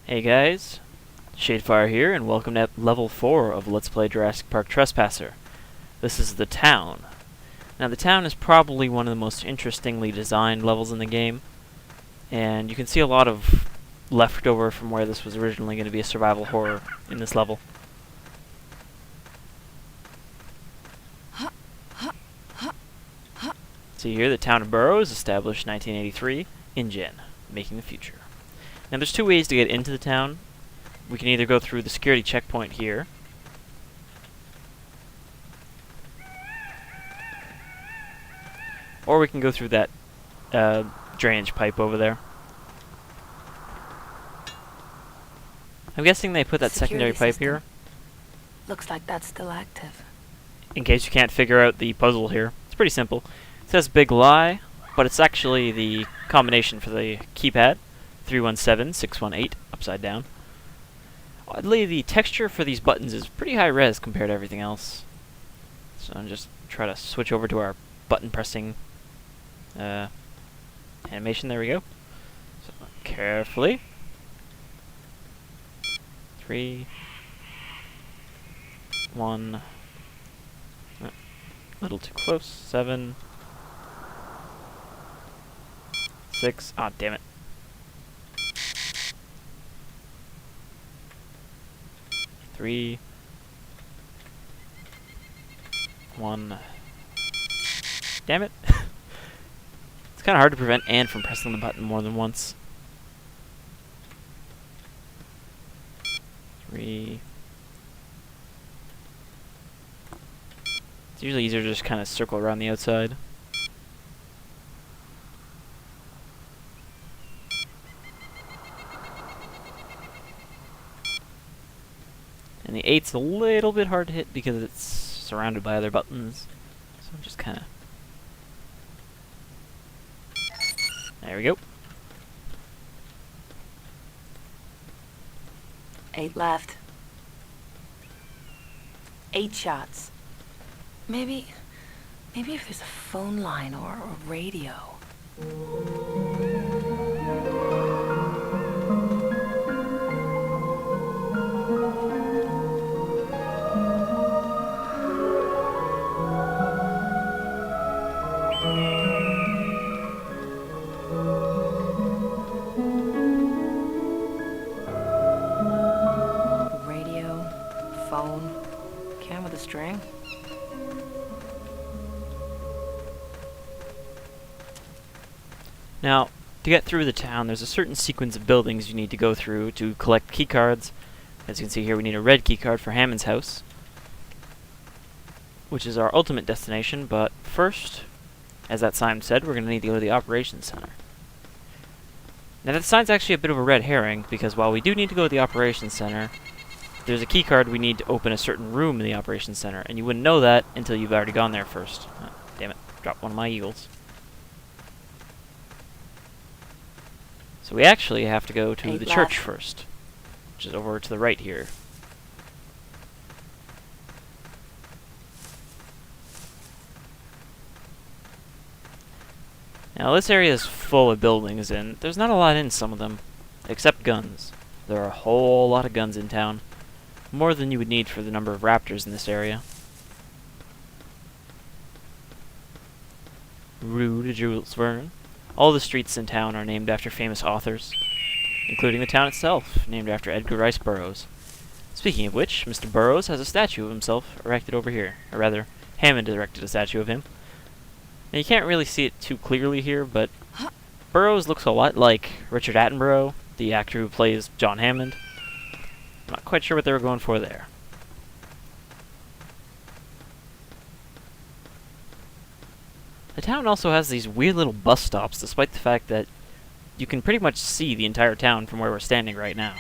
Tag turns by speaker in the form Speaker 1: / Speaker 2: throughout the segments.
Speaker 1: Hey guys, Shadefire here, and welcome to level 4 of Let's Play Jurassic Park Trespasser. This is the town. Now the town is probably one of the most interestingly designed levels in the game, and you can see a lot of leftover from where this was originally going to be a survival horror in this level. See here, the town of Burroughs, established 1983, InGen, making the future. Now there's two ways to get into the town. We can either go through the security checkpoint here, or we can go through that drainage pipe over there. I'm guessing they put that secondary pipe here.
Speaker 2: Looks like that's still active.
Speaker 1: In case you can't figure out the puzzle here. It's pretty simple. It says big lie, but it's actually the combination for the keypad. 317618 upside down. Oddly, the texture for these buttons is pretty high res compared to everything else. So I'm just try to switch over to our button pressing animation. There we go. So carefully. 3, 1. A little too close. 7, 6. Ah, damn it. 3, 1. Damn it. It's kind of hard to prevent Anne from pressing the button more than once. 3. It's usually easier to just kind of circle around the outside. And the 8's a little bit hard to hit because it's surrounded by other buttons. So I'm just kind of... There we go.
Speaker 2: 8 left. 8 shots. Maybe if there's a phone line or a radio. Phone, can with a string.
Speaker 1: Now, to get through the town, there's a certain sequence of buildings you need to go through to collect keycards. As you can see here, we need a red keycard for Hammond's house, which is our ultimate destination, but first, as that sign said, we're going to need to go to the operations center. Now that sign's actually a bit of a red herring, because while we do need to go to the operations center, there's a keycard we need to open a certain room in the operations center, and you wouldn't know that until you've already gone there first. Oh, damn it, dropped one of my eagles. So we actually have to go to the church first, which is over to the right here. Now this area is full of buildings, and there's not a lot in some of them, except guns. There are a whole lot of guns in town. More than you would need for the number of raptors in this area. Rue de Jules Verne. All the streets in town are named after famous authors, including the town itself, named after Edgar Rice Burroughs. Speaking of which, Mr. Burroughs has a statue of himself erected over here. Or rather, Hammond erected a statue of him. Now you can't really see it too clearly here, but Burroughs looks a lot like Richard Attenborough, the actor who plays John Hammond. I'm not quite sure what they were going for there. The town also has these weird little bus stops, despite the fact that you can pretty much see the entire town from where we're standing right now.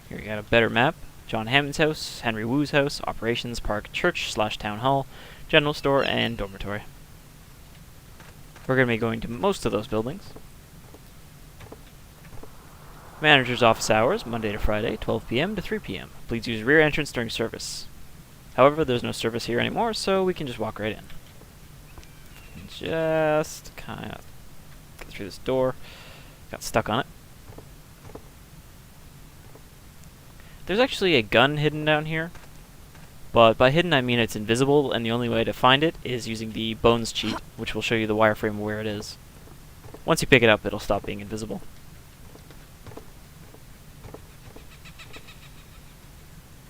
Speaker 1: Here we got a better map. John Hammond's house, Henry Wu's house, operations, park, church / town hall, general store, and dormitory. We're going to be going to most of those buildings. Manager's office hours, Monday to Friday, 12 p.m. to 3 p.m. Please use rear entrance during service. However, there's no service here anymore, so we can just walk right in. And just kind of get through this door. Got stuck on it. There's actually a gun hidden down here, but by hidden I mean it's invisible, and the only way to find it is using the Bones cheat, which will show you the wireframe of where it is. Once you pick it up, it'll stop being invisible.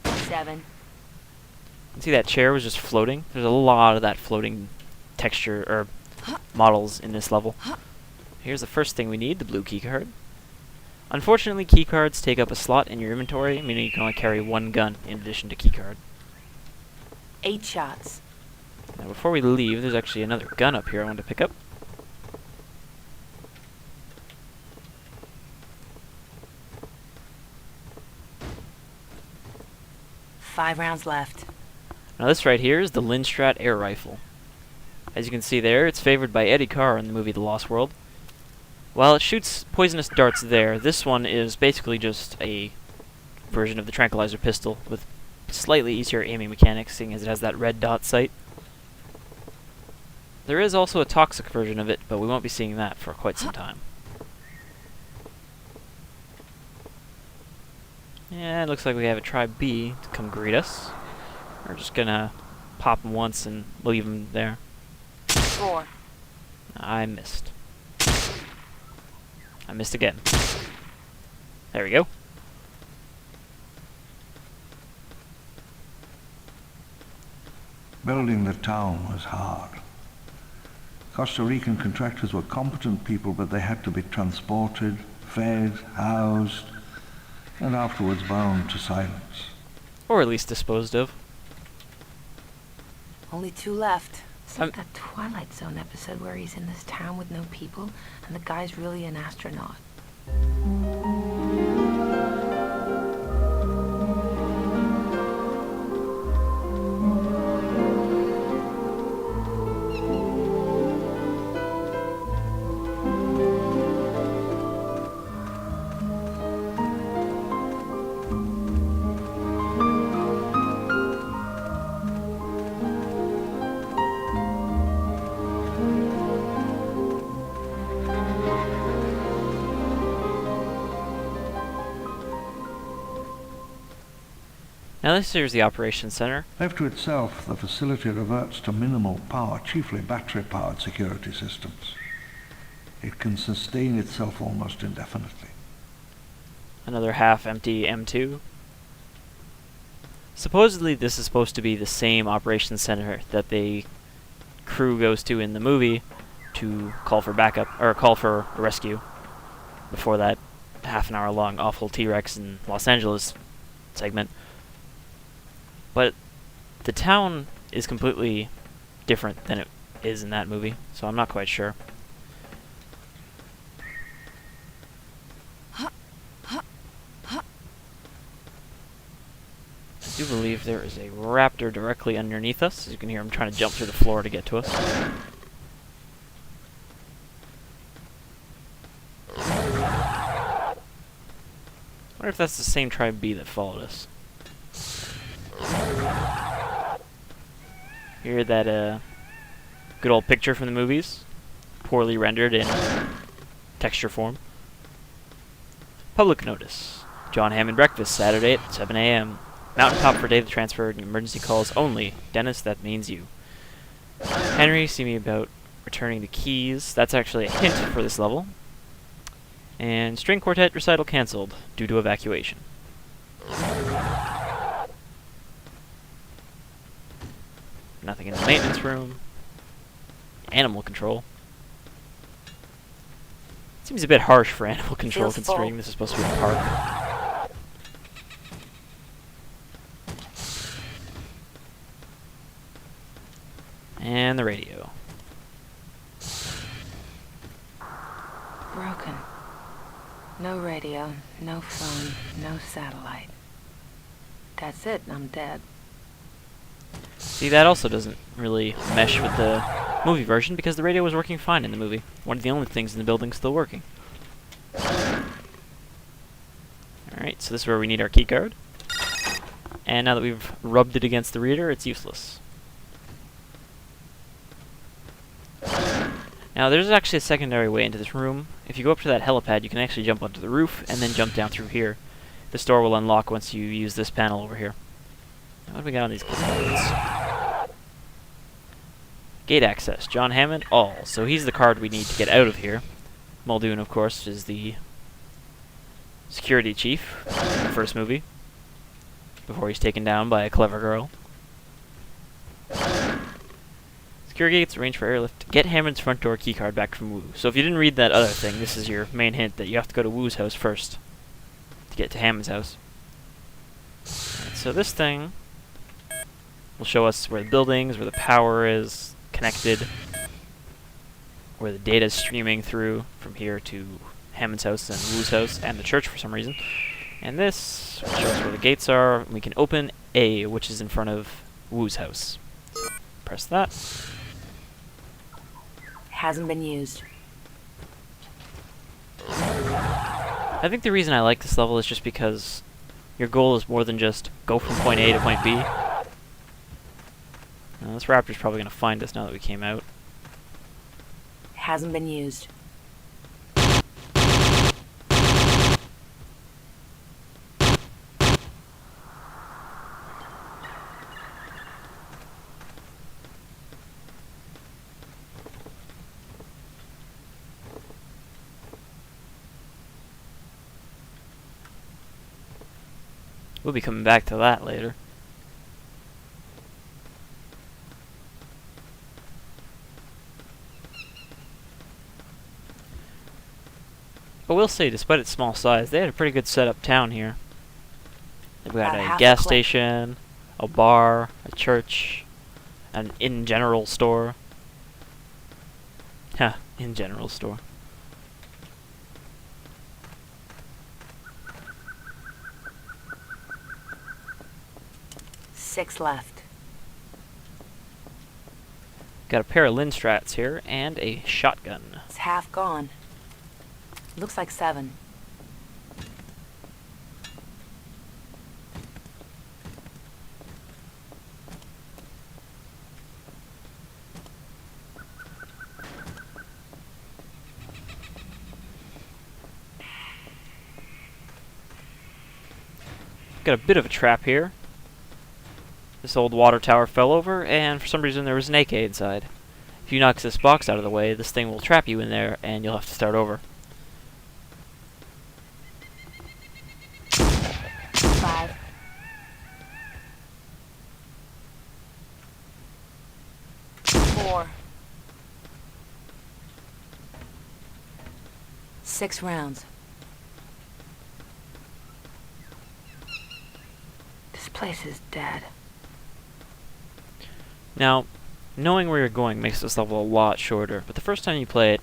Speaker 2: Seven.
Speaker 1: See that chair was just floating? There's a lot of that floating texture, or models in this level. Here's the first thing we need, the blue keycard. Unfortunately, keycards take up a slot in your inventory, meaning you can only carry one gun in addition to keycard.
Speaker 2: 8 shots.
Speaker 1: Now before we leave, there's actually another gun up here I want to pick up.
Speaker 2: Five rounds left.
Speaker 1: Now this right here is the Lindstrat air rifle. As you can see there, it's favored by Eddie Carr in the movie The Lost World. While it shoots poisonous darts there, this one is basically just a version of the tranquilizer pistol with slightly easier aiming mechanics, seeing as it has that red dot sight. There is also a toxic version of it, but we won't be seeing that for quite some time. Yeah, it looks like we have a Tribe B to come greet us. We're just gonna pop him once and leave him there.
Speaker 2: 4.
Speaker 1: I missed. I missed again. There we go.
Speaker 3: Building the town was hard. Costa Rican contractors were competent people, but they had to be transported, fed, housed, and afterwards bound to silence.
Speaker 1: Or at least disposed of.
Speaker 2: Only 2 left. It's like that Twilight Zone episode where he's in this town with no people, and the guy's really an astronaut.
Speaker 1: Now this here is the operations center.
Speaker 3: Left to itself, the facility reverts to minimal power, chiefly battery-powered security systems. It can sustain itself almost indefinitely.
Speaker 1: Another half-empty M2. Supposedly this is supposed to be the same operations center that the crew goes to in the movie to call for backup, or call for a rescue before that half an hour long awful T-Rex in Los Angeles segment. But the town is completely different than it is in that movie, so I'm not quite sure. I do believe there is a raptor directly underneath us. As you can hear him trying to jump through the floor to get to us. I wonder if that's the same Tribe B that followed us. Here, that good old picture from the movies, poorly rendered in texture form. Public notice. John Hammond breakfast, Saturday at 7 a.m. Mountaintop for data transfer and emergency calls only. Dennis, that means you. Henry, see me about returning the keys. That's actually a hint for this level. And string quartet recital cancelled due to evacuation. Nothing in the maintenance room. Animal control. Seems a bit harsh for animal control
Speaker 2: Feels
Speaker 1: considering
Speaker 2: full.
Speaker 1: this is supposed to be a park. And the radio.
Speaker 2: Broken. No radio, no phone, no satellite. That's it, I'm dead.
Speaker 1: See, that also doesn't really mesh with the movie version because the radio was working fine in the movie. One of the only things in the building still working. Alright, so this is where we need our keycard. And now that we've rubbed it against the reader, it's useless. Now, there's actually a secondary way into this room. If you go up to that helipad, you can actually jump onto the roof and then jump down through here. This door will unlock once you use this panel over here. Now, what do we got on these cards? Gate access. John Hammond, all. So he's the card we need to get out of here. Muldoon, of course, is the security chief in the first movie, before he's taken down by a clever girl. Secure gates, arrange for airlift. Get Hammond's front door keycard back from Wu. So if you didn't read that other thing, this is your main hint that you have to go to Wu's house first to get to Hammond's house. Right, so this thing will show us where the buildings, where the power is connected, where the data is streaming through from here to Hammond's house and Wu's house and the church for some reason. And this will show us where the gates are. We can open A, which is in front of Wu's house. So press that.
Speaker 2: Hasn't been used.
Speaker 1: I think the reason I like this level is just because your goal is more than just go from point A to point B. Now, this raptor's probably going to find us now that we came out.
Speaker 2: Hasn't been used.
Speaker 1: We'll be coming back to that later. But we'll say, despite its small size, they had a pretty good setup town here. They've got
Speaker 2: About
Speaker 1: a
Speaker 2: half
Speaker 1: gas
Speaker 2: a click.
Speaker 1: station, a bar, a church, an in-general store. Ha, in-general store.
Speaker 2: Six left.
Speaker 1: Got a pair of Lindstrats here, and a shotgun.
Speaker 2: It's half gone. Looks like 7.
Speaker 1: Got a bit of a trap here. This old water tower fell over, and for some reason there was an AK inside. If you knock this box out of the way, this thing will trap you in there, and you'll have to start over.
Speaker 2: 5. 4. 6 rounds. This place is dead.
Speaker 1: Now, knowing where you're going makes this level a lot shorter, but the first time you play it,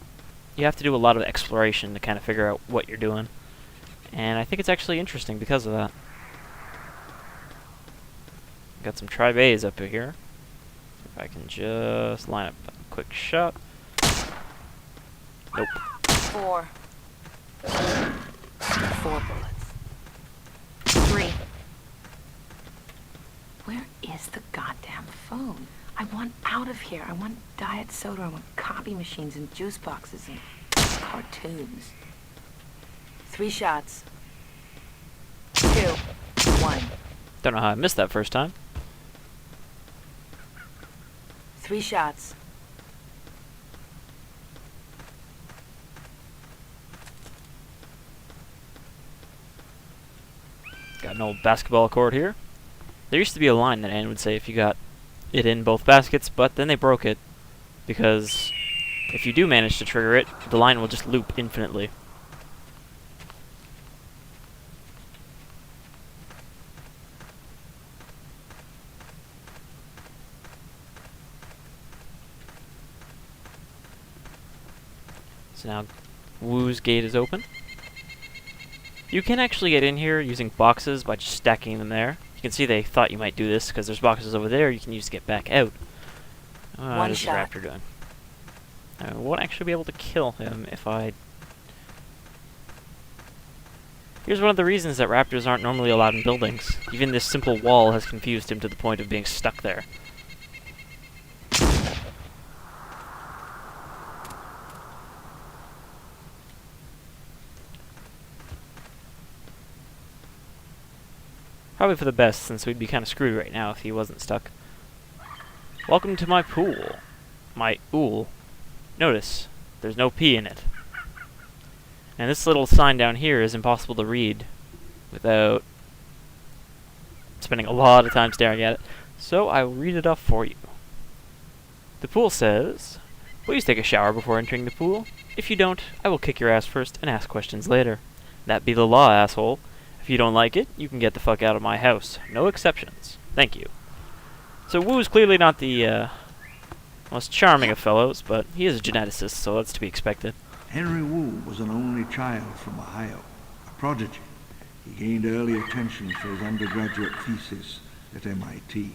Speaker 1: you have to do a lot of exploration to kind of figure out what you're doing. And I think it's actually interesting because of that. Got some tri-bays up here. If I can just line up a quick shot. Nope.
Speaker 2: 4. 4 bullets. 3. Where is the goddamn phone? I want out of here. I want diet soda. I want copy machines and juice boxes and cartoons. 3 shots. 2. 1.
Speaker 1: Don't know how I missed that first time.
Speaker 2: 3 shots.
Speaker 1: Got an old basketball court here. There used to be a line that Anne would say if you got it in both baskets, but then they broke it because if you do manage to trigger it, the line will just loop infinitely. So now Wu's gate is open. You can actually get in here using boxes by just stacking them there. You can see they thought you might do this because there's boxes over there you can use to get back out.
Speaker 2: One
Speaker 1: What is the
Speaker 2: shot.
Speaker 1: raptor doing? I won't actually be able to kill him if I... Here's one of the reasons that raptors aren't normally allowed in buildings. Even this simple wall has confused him to the point of being stuck there. Probably for the best, since we'd be kind of screwed right now if he wasn't stuck. Welcome to my pool. My ool. Notice, there's no P in it. And this little sign down here is impossible to read without spending a lot of time staring at it. So I will read it off for you. The pool says, please take a shower before entering the pool. If you don't, I will kick your ass first and ask questions later. That be the law, asshole. If you don't like it, you can get the fuck out of my house. No exceptions. Thank you. So Woo's clearly not the most charming of fellows, but he is a geneticist, so that's to be expected.
Speaker 3: Henry Wu was an only child from Ohio, a prodigy. He gained early attention for his undergraduate thesis at MIT.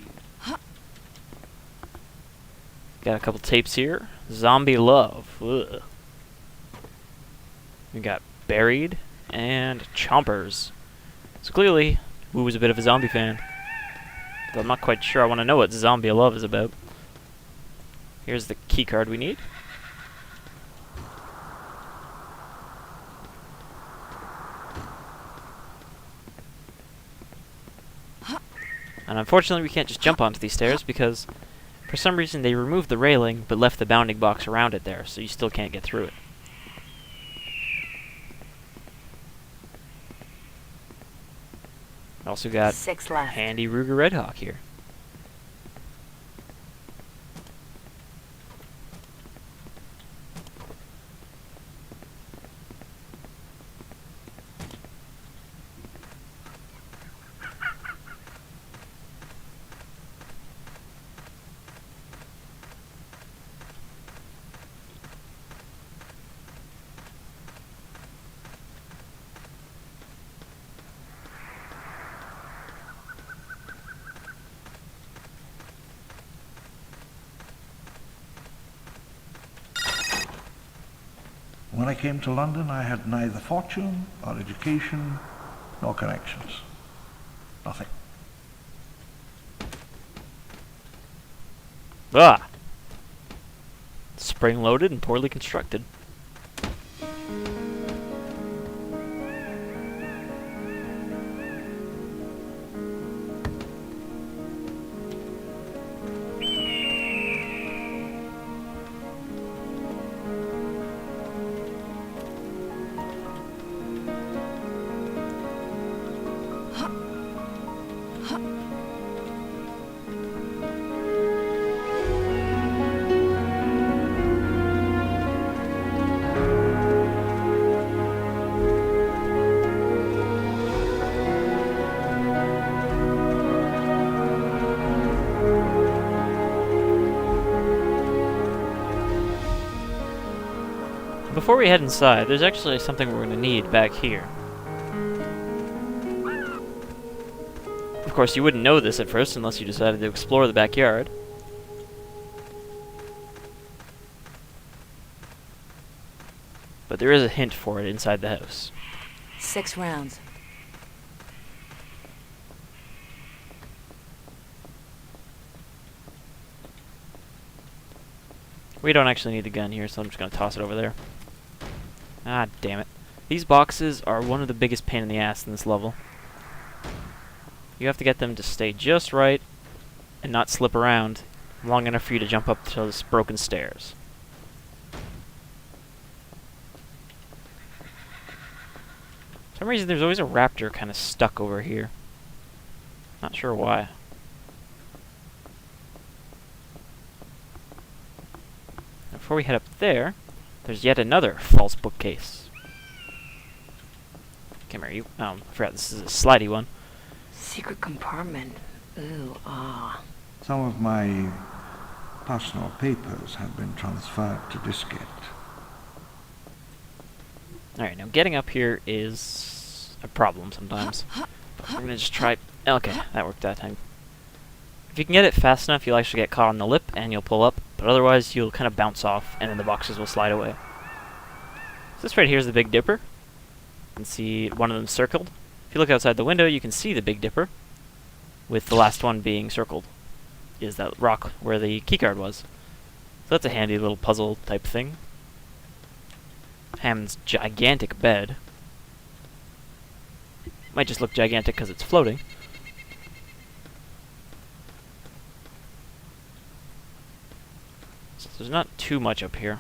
Speaker 1: Got a couple tapes here. Zombie Love. Ugh. We got Buried and Chompers. So clearly, Wu was a bit of a zombie fan. Though I'm not quite sure I want to know what Zombie Love is about. Here's the key card we need. And unfortunately we can't just jump onto these stairs because for some reason they removed the railing but left the bounding box around it there, so you still can't get through it. Also got
Speaker 2: 6 left.
Speaker 1: handy Ruger Red Hawk here.
Speaker 3: When I came to London, I had neither fortune or education nor connections. Nothing.
Speaker 1: Ah! Spring-loaded and poorly constructed. Before we head inside, there's actually something we're going to need back here. Of course, you wouldn't know this at first unless you decided to explore the backyard. But there is a hint for it inside the house.
Speaker 2: 6 rounds.
Speaker 1: We don't actually need the gun here, so I'm just going to toss it over there. Ah, damn it. These boxes are one of the biggest pain in the ass in this level. You have to get them to stay just right and not slip around long enough for you to jump up to those broken stairs. For some reason, there's always a raptor kind of stuck over here. Not sure why. Before we head up there, there's yet another false bookcase. Come here, you. I forgot this is a slidey one.
Speaker 2: Secret compartment. Ooh, ah.
Speaker 3: Some of my personal papers have been transferred to diskette.
Speaker 1: Alright, now getting up here is a problem sometimes. But we're gonna just try. Okay, that worked that time. If you can get it fast enough, you'll actually get caught on the lip and you'll pull up, but otherwise you'll kind of bounce off and then the boxes will slide away. So this right here is the Big Dipper. You can see one of them circled. If you look outside the window, you can see the Big Dipper, with the last one being circled. Is that rock where the keycard was. So that's a handy little puzzle type thing. Hammond's gigantic bed. Might just look gigantic because it's floating. So there's not too much up here.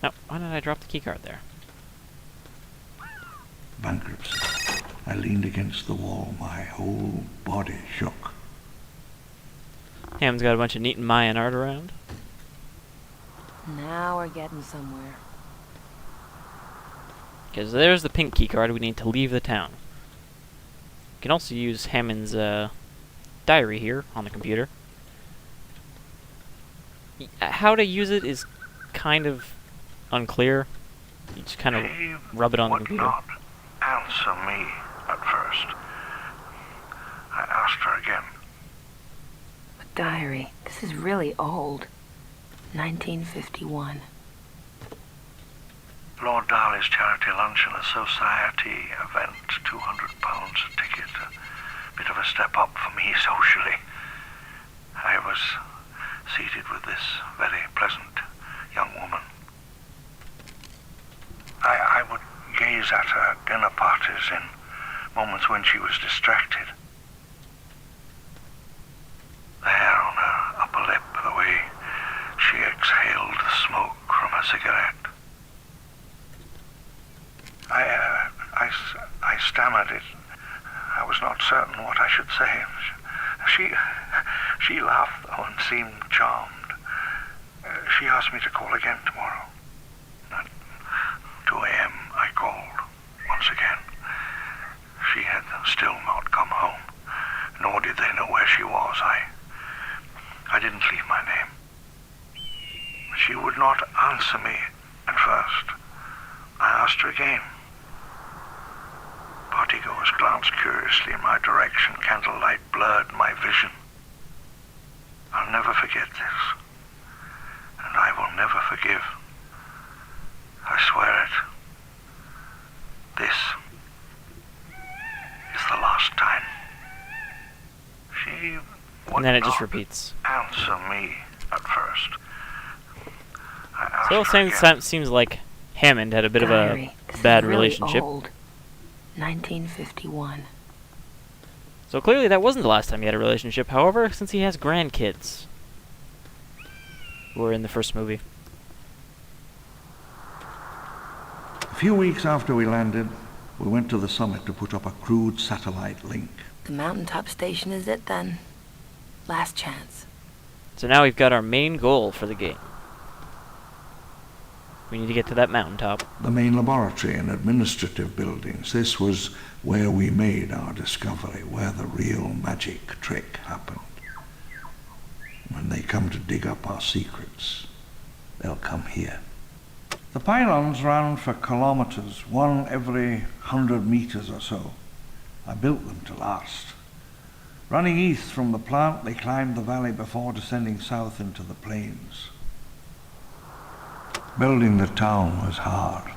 Speaker 1: Oh, why did I drop the keycard there?
Speaker 3: Bankruptcy. I leaned against the wall, my whole body shook.
Speaker 1: Ham's got a bunch of neat Mayan art around.
Speaker 2: Now we're getting somewhere.
Speaker 1: Because there's the pink keycard, we need to leave the town. You can also use Hammond's diary here on the computer. How to use it is kind of unclear. You just kind of rub it on the computer.
Speaker 3: Not answer me at first. I asked her again.
Speaker 2: A diary. This is really old. 1951.
Speaker 3: Lord Darley's charity luncheon, a society event, £200 a ticket. A bit of a step up for me socially. I was seated with this very pleasant young woman. I would gaze at her dinner parties in moments when she was distracted. The hair on her upper lip, the way she exhaled the smoke from a cigarette. I stammered it. I was not certain what I should say. She laughed, though, and seemed charmed. She asked me to call again tomorrow. At 2 a.m. I called once again. She had still not come home, nor did they know where she was. I didn't leave my name. She would not answer me at first. I asked her again. Partygoers glanced curiously in my direction. Candlelight blurred my vision. I'll never forget this. And I will never forgive. I swear it. This is the last time. She would
Speaker 1: And then it just
Speaker 3: not
Speaker 1: repeats.
Speaker 3: answer me at first. I asked
Speaker 1: So
Speaker 3: her
Speaker 1: it
Speaker 3: again.
Speaker 1: seems like Hammond had a bit
Speaker 2: Diary.
Speaker 1: of
Speaker 2: This
Speaker 1: a bad
Speaker 2: is really
Speaker 1: relationship.
Speaker 2: Old. 1951.
Speaker 1: So clearly that wasn't the last time he had a relationship, however, since he has grandkids. Who were in the first movie.
Speaker 3: A few weeks after we landed, we went to the summit to put up a crude satellite link.
Speaker 2: The mountaintop station is it then? Last chance.
Speaker 1: So now we've got our main goal for the game. We need to get to that mountaintop.
Speaker 3: The main laboratory and administrative buildings. This was where we made our discovery, where the real magic trick happened. When they come to dig up our secrets, they'll come here. The pylons ran for kilometers, one every 100 meters or so. I built them to last. Running east from the plant, they climbed the valley before descending south into the plains. Building the town was hard.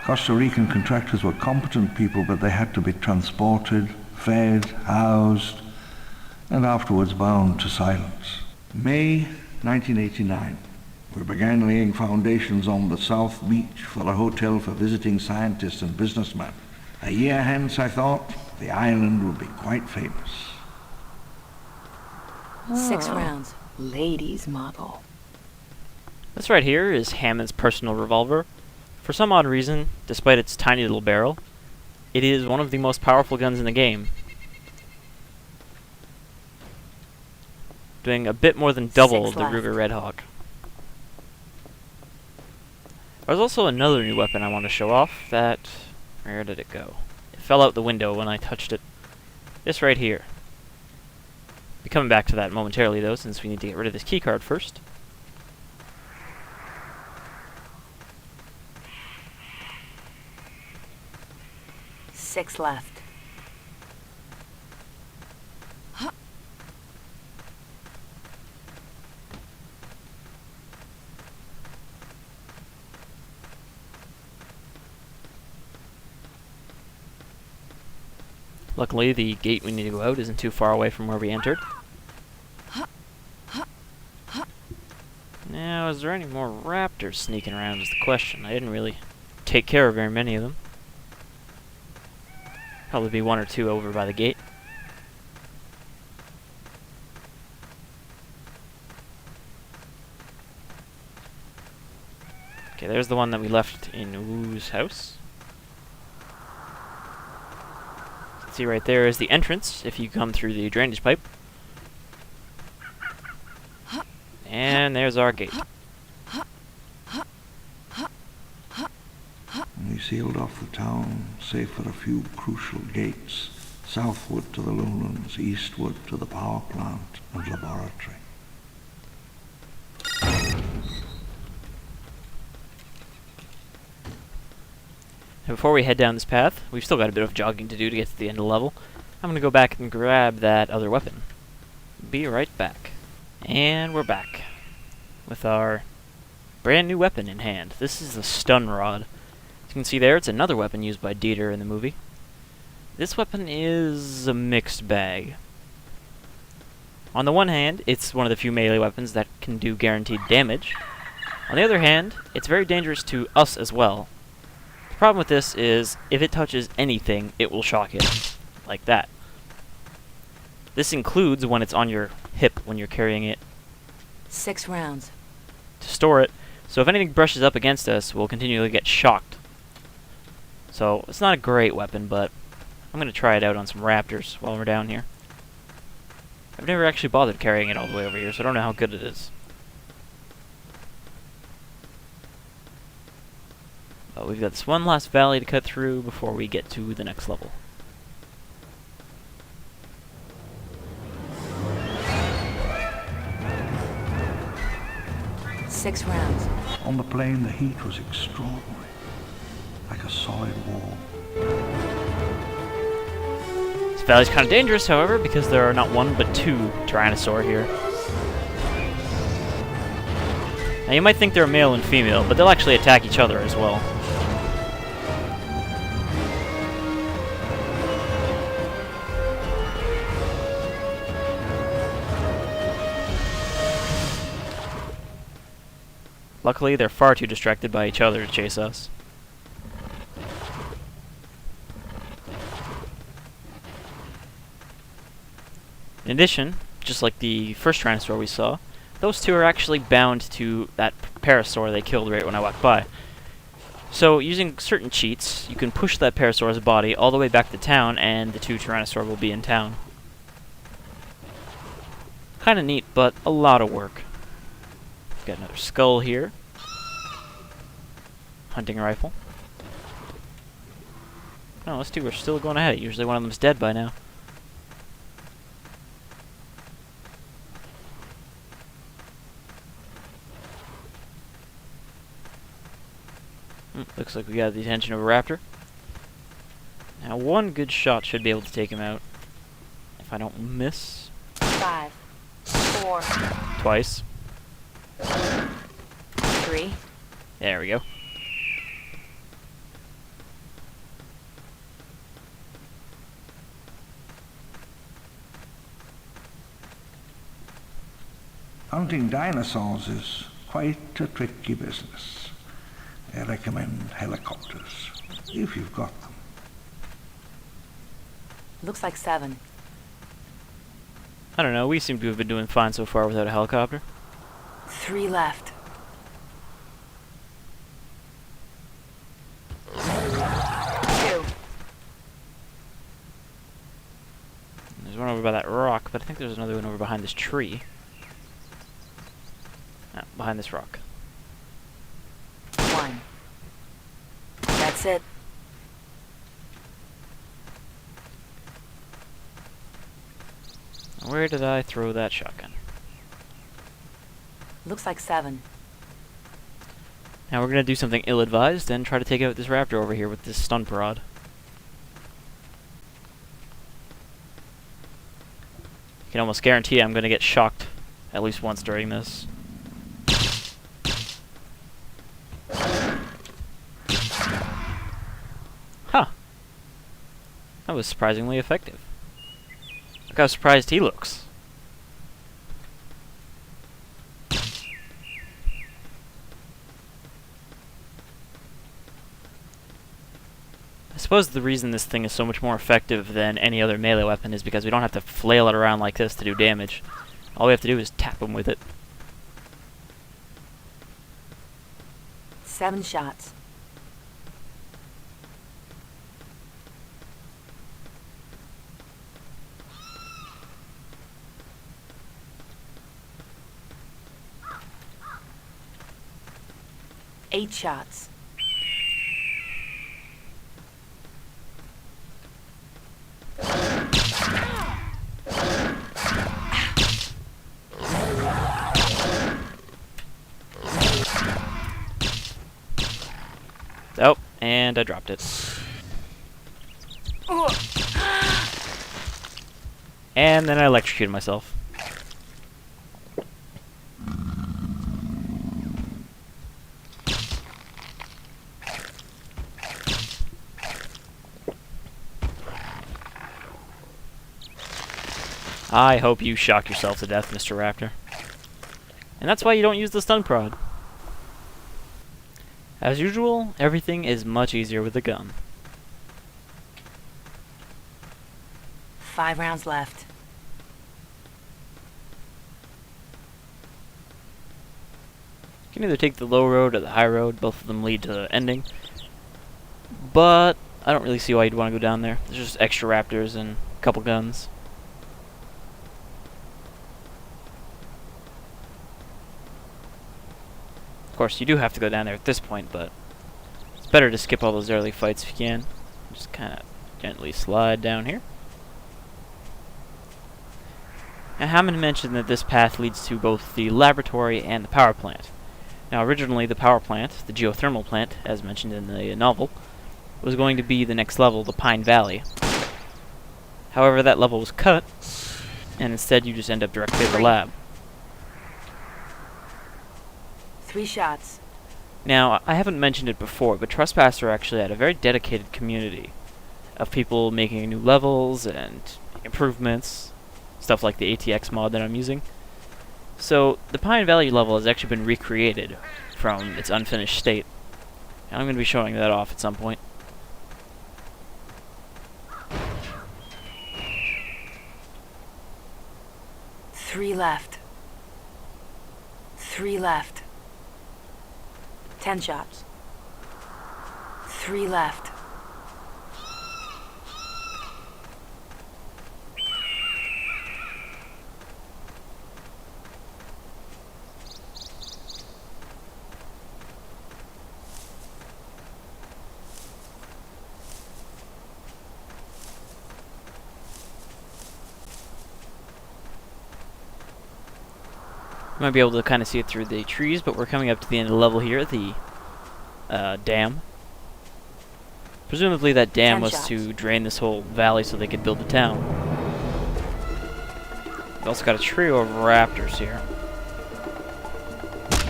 Speaker 3: Costa Rican contractors were competent people, but they had to be transported, fed, housed, and afterwards bound to silence. May 1989, we began laying foundations on the South Beach for a hotel for visiting scientists and businessmen. A year hence, I thought, the island would be quite famous.
Speaker 2: 6 rounds. Ladies model.
Speaker 1: This right here is Hammond's personal revolver. For some odd reason, despite its tiny little barrel, it is one of the most powerful guns in the game. Doing a bit more than double
Speaker 2: 6
Speaker 1: the
Speaker 2: left.
Speaker 1: Ruger Red Hawk. There's also another new weapon I want to show off that... Where did it go? It fell out the window when I touched it. This right here. Be coming back to that momentarily though, since we need to get rid of this keycard first.
Speaker 2: Six left.
Speaker 1: Luckily, the gate we need to go out isn't too far away from where we entered. Now, is there any more raptors sneaking around is the question. I didn't really take care of very many of them. Probably be one or two over by the gate. Okay, there's the one that we left in Wu's house. See right there is the entrance if you come through the drainage pipe. And there's our gate.
Speaker 3: And we sealed off the town, save for a few crucial gates, southward to the lowlands, eastward to the power plant and laboratory.
Speaker 1: And before we head down this path, we've still got a bit of jogging to do to get to the end of the level. I'm going to go back and grab that other weapon. Be right back. And we're back with our brand new weapon in hand. This is the stun rod. As you can see there, it's another weapon used by Dieter in the movie. This weapon is a mixed bag. On the one hand, it's one of the few melee weapons that can do guaranteed damage. On the other hand, it's very dangerous to us as well. The problem with this is, if it touches anything, it will shock it. Like that. This includes when it's on your hip when you're carrying it
Speaker 2: 6 rounds.
Speaker 1: to store it. So if anything brushes up against us, we'll continually get shocked. So it's not a great weapon, but I'm going to try it out on some raptors while we're down here. I've never actually bothered carrying it all the way over here, so I don't know how good it is. But we've got this one last valley to cut through before we get to the next level.
Speaker 2: Six rounds.
Speaker 3: On the plain, the heat was extraordinary, like a solid wall.
Speaker 1: This valley's kind of dangerous, however, because there are not one but 2 Tyrannosaur here. Now you might think they're male and female, but they'll actually attack each other as well. Luckily, they're far too distracted by each other to chase us. In addition, just like the first Tyrannosaur we saw, those 2 are actually bound to that Parasaur they killed right when I walked by. So, using certain cheats, you can push that Parasaur's body all the way back to town, and the 2 Tyrannosaur will be in town. Kinda neat, but a lot of work. Got another skull here. Hunting rifle. No, those 2 are still going ahead. Usually one of them's dead by now. Looks like we got the attention of a raptor. Now, one good shot should be able to take him out. If I don't miss.
Speaker 2: 5, 4,
Speaker 1: Twice.
Speaker 2: 3.
Speaker 1: There we go.
Speaker 3: Hunting dinosaurs is quite a tricky business. I recommend helicopters, if you've got them.
Speaker 2: Looks like 7.
Speaker 1: I don't know, we seem to have been doing fine so far without a helicopter.
Speaker 2: 3 left. 2.
Speaker 1: There's one over by that rock, but I think there's another one over behind this tree. Ah, behind this rock.
Speaker 2: 1. That's it.
Speaker 1: Where did I throw that shotgun?
Speaker 2: Looks like 7.
Speaker 1: Now we're gonna do something ill-advised and try to take out this raptor over here with this stun rod. I can almost guarantee I'm gonna get shocked at least once during this. Huh. That was surprisingly effective. Look how surprised he looks. I suppose the reason this thing is so much more effective than any other melee weapon is because we don't have to flail it around like this to do damage. All we have to do is tap him with it.
Speaker 2: 7 shots. Eight shots.
Speaker 1: Oh, and I dropped it. And then I electrocuted myself. I hope you shock yourself to death, Mr. Raptor. And that's why you don't use the stun prod. As usual, everything is much easier with a gun.
Speaker 2: 5 rounds left.
Speaker 1: You can either take the low road or the high road. Both of them lead to the ending. But I don't really see why you'd want to go down there. There's just extra raptors and a couple guns. Of course, you do have to go down there at this point, but it's better to skip all those early fights if you can. Just kind of gently slide down here. Now, Hammond mentioned that this path leads to both the laboratory and the power plant. Now, originally, the power plant, the geothermal plant, as mentioned in the novel, was going to be the next level, the Pine Valley. However, that level was cut, and instead you just end up directly at the lab.
Speaker 2: 3 shots.
Speaker 1: Now, I haven't mentioned it before, but Trespasser actually had a very dedicated community of people making new levels and improvements, stuff like the ATX mod that I'm using. So, the Pine Valley level has actually been recreated from its unfinished state. And I'm going to be showing that off at some point.
Speaker 2: Three left. 3 left. 10 shots. 3 left.
Speaker 1: You might be able to kind of see it through the trees, but we're coming up to the end of the level here, the dam. Presumably that dam
Speaker 2: 10
Speaker 1: was
Speaker 2: shots.
Speaker 1: to drain this whole valley so they could build the town. We've also got a trio of raptors here.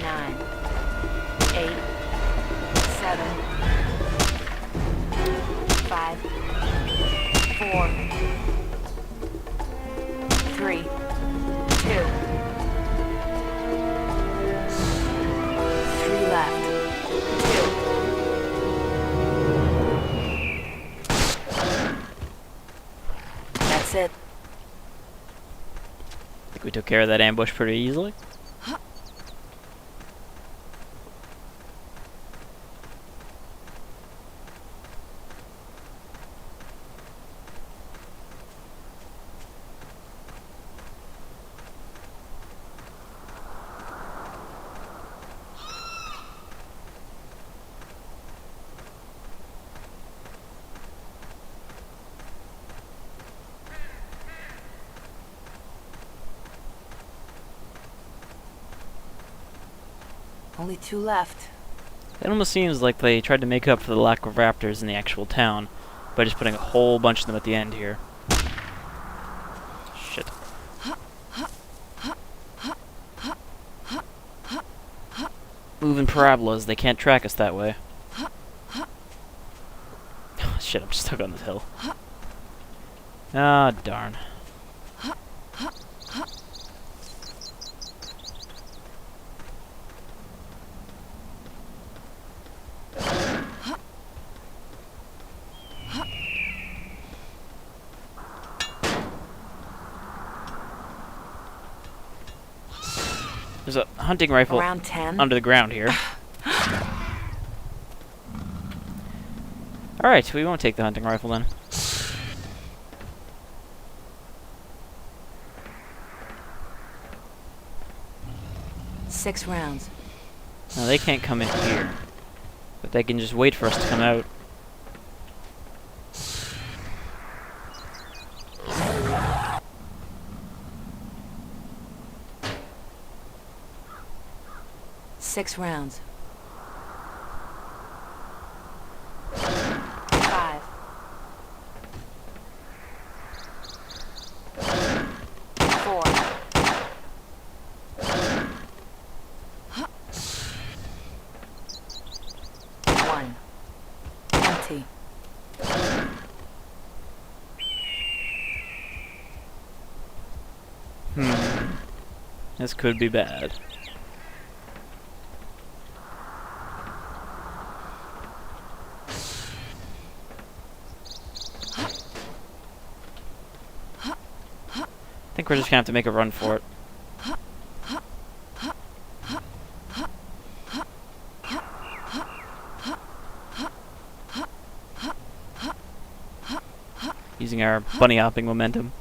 Speaker 2: 9, 8, 7, 5, 4, 3, 2. 3 left. 2. That's it.
Speaker 1: I think we took care of that ambush pretty easily.
Speaker 2: Only 2 left.
Speaker 1: It almost seems like they tried to make up for the lack of raptors in the actual town by just putting a whole bunch of them at the end here. Shit. Moving parabolas, they can't track us that way. Shit, I'm just stuck on this hill. Ah, darn. There's a hunting rifle
Speaker 2: Around 10.
Speaker 1: under the ground here. Alright, we won't take the hunting rifle then.
Speaker 2: Six rounds.
Speaker 1: Now they can't come in here, but they can just wait for us to come out.
Speaker 2: Six rounds. 5. 4. 1. Empty.
Speaker 1: This could be bad. I think we're just gonna have to make a run for it. Using our bunny hopping momentum.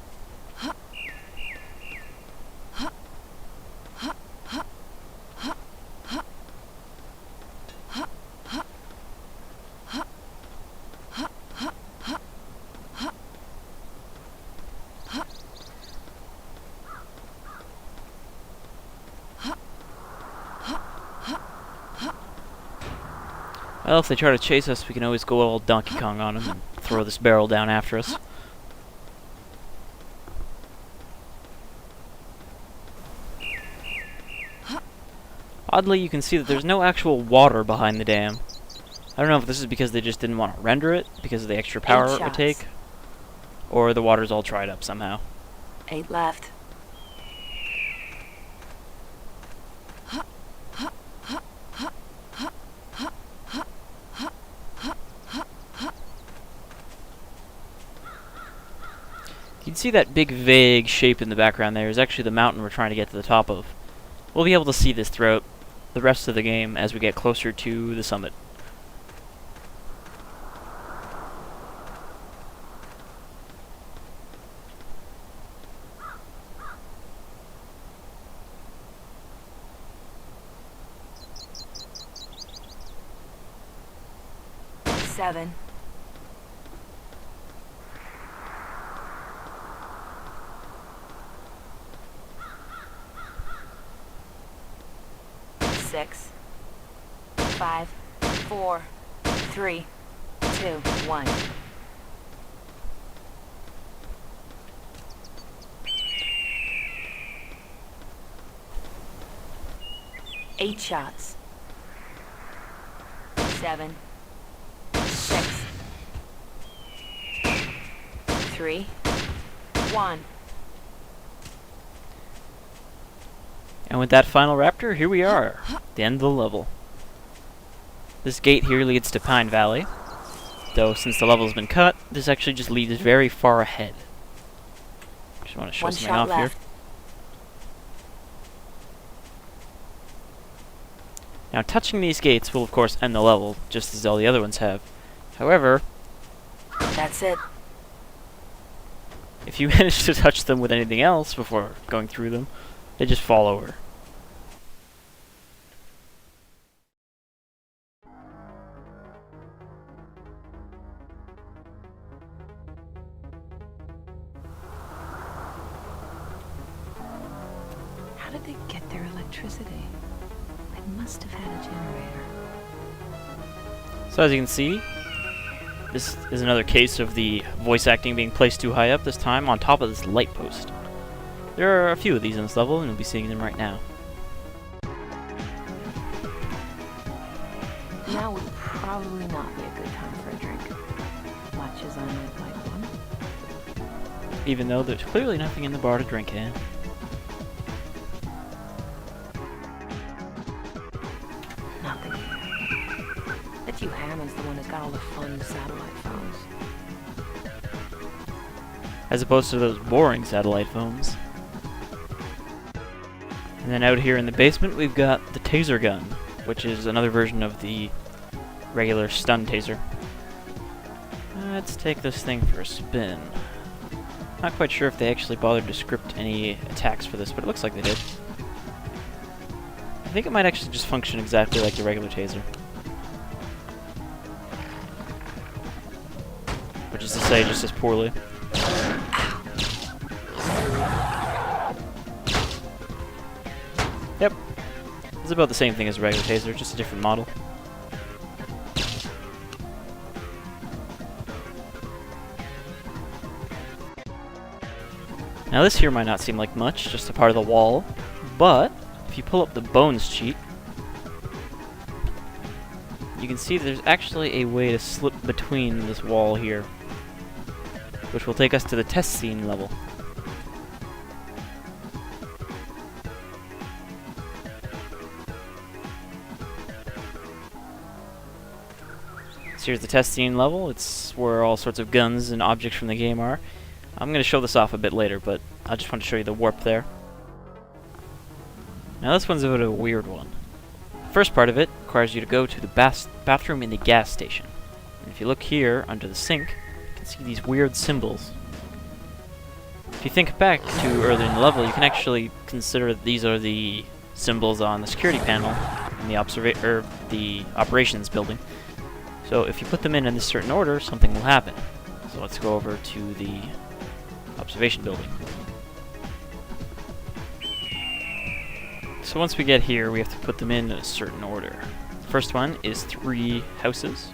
Speaker 1: Well, if they try to chase us, we can always go all Donkey Kong on them and throw this barrel down after us. Oddly, you can see that there's no actual water behind the dam. I don't know if this is because they just didn't want to render it, because of the extra power it would take, or the water's all dried up somehow.
Speaker 2: 8 left.
Speaker 1: You can see that big vague shape in the background there is actually the mountain we're trying to get to the top of. We'll be able to see this throughout the rest of the game as we get closer to the summit.
Speaker 2: Seven. 6. 5. 4. 3. 2. 1. Eight shots. 7. 6. 3. 1.
Speaker 1: And with that final raptor, here we are, the end of the level. This gate here leads to Pine Valley, though since the level's been cut, this actually just leads very far ahead. Just want to show something off here. Now touching these gates will of course end the level, just as all the other ones have. However,
Speaker 2: that's it.
Speaker 1: If you manage to touch them with anything else before going through them, they just fall over.
Speaker 2: How did they get their electricity? They must have had a generator.
Speaker 1: So as you can see, this is another case of the voice acting being placed too high up, this time on top of this light post. There are a few of these in this level, and you'll be seeing them right now.
Speaker 2: Now would probably not be a good time for a drink. Much as I might like one.
Speaker 1: Even though there's clearly nothing in the bar to drink in.
Speaker 2: Nothing here. Bet you Hammond's the one who's got all the fun satellite phones.
Speaker 1: As opposed to those boring satellite phones. And then out here in the basement, we've got the Taser Gun, which is another version of the regular stun taser. Let's take this thing for a spin. Not quite sure if they actually bothered to script any attacks for this, but it looks like they did. I think it might actually just function exactly like the regular taser. Which is to say, just as poorly. Yep. It's about the same thing as a regular taser, just a different model. Now this here might not seem like much, just a part of the wall, but if you pull up the bones cheat, you can see there's actually a way to slip between this wall here, which will take us to the test scene level. So here's the test scene level. It's where all sorts of guns and objects from the game are. I'm going to show this off a bit later, but I just want to show you the warp there. Now this one's a bit of a weird one. The first part of it requires you to go to the bathroom in the gas station. And if you look here under the sink, you can see these weird symbols. If you think back to earlier in the level, you can actually consider that these are the symbols on the security panel in the operations building. So if you put them in this certain order, something will happen. So let's go over to the observation building. So once we get here, we have to put them in a certain order. The first one is 3 houses.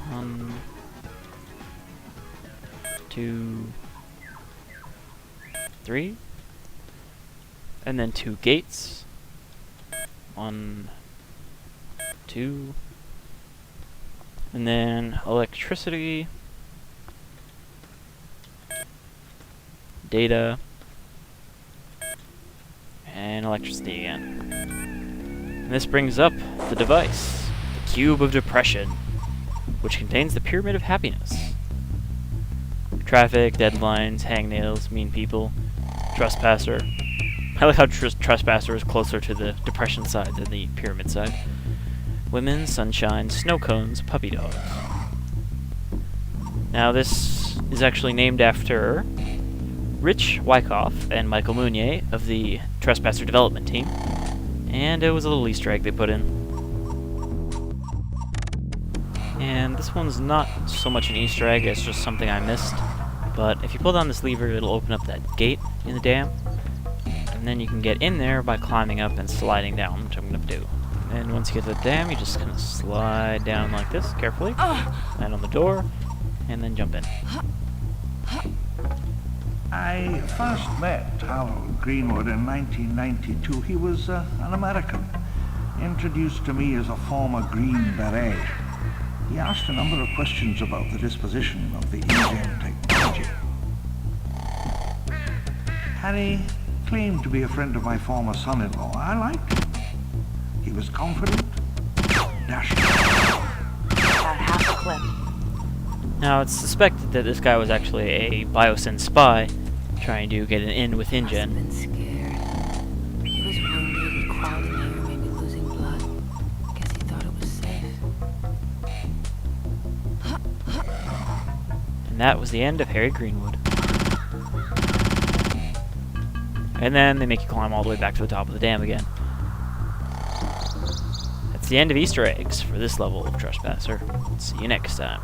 Speaker 1: One, 2, 3. And then 2 gates. 1, 2. And then electricity. Data. And electricity again. And this brings up the device, the Cube of Depression, which contains the Pyramid of Happiness. Traffic, deadlines, hangnails, mean people, Trespasser. I like how Trespasser is closer to the depression side than the pyramid side. Women, sunshine, snow cones, puppy dogs. Now this is actually named after Rich Wyckoff and Michael Mounier of the Trespasser development team, and it was a little Easter egg they put in. And this one's not so much an Easter egg, it's just something I missed, but if you pull down this lever, it'll open up that gate in the dam, and then you can get in there by climbing up and sliding down, which I'm going to do. And once you get to the dam, you just kind of slide down like this, carefully, land on the door, and then jump in.
Speaker 3: I first met Harold Greenwood in 1992. He was an American, introduced to me as a former Green Beret. He asked a number of questions about the disposition of the in-game technology. Harry claimed to be a friend of my former son-in-law. I liked him. He was confident, dashing.
Speaker 2: About half a clip.
Speaker 1: Now, it's suspected that this guy was actually a Biosyn spy trying to get an in with InGen.
Speaker 2: Been scared. He was wounded and crawled in here, maybe losing blood. Guess he thought it was safe.
Speaker 1: And that was the end of Harry Greenwood. And then they make you climb all the way back to the top of the dam again. That's the end of Easter eggs for this level of Trespasser. See you next time.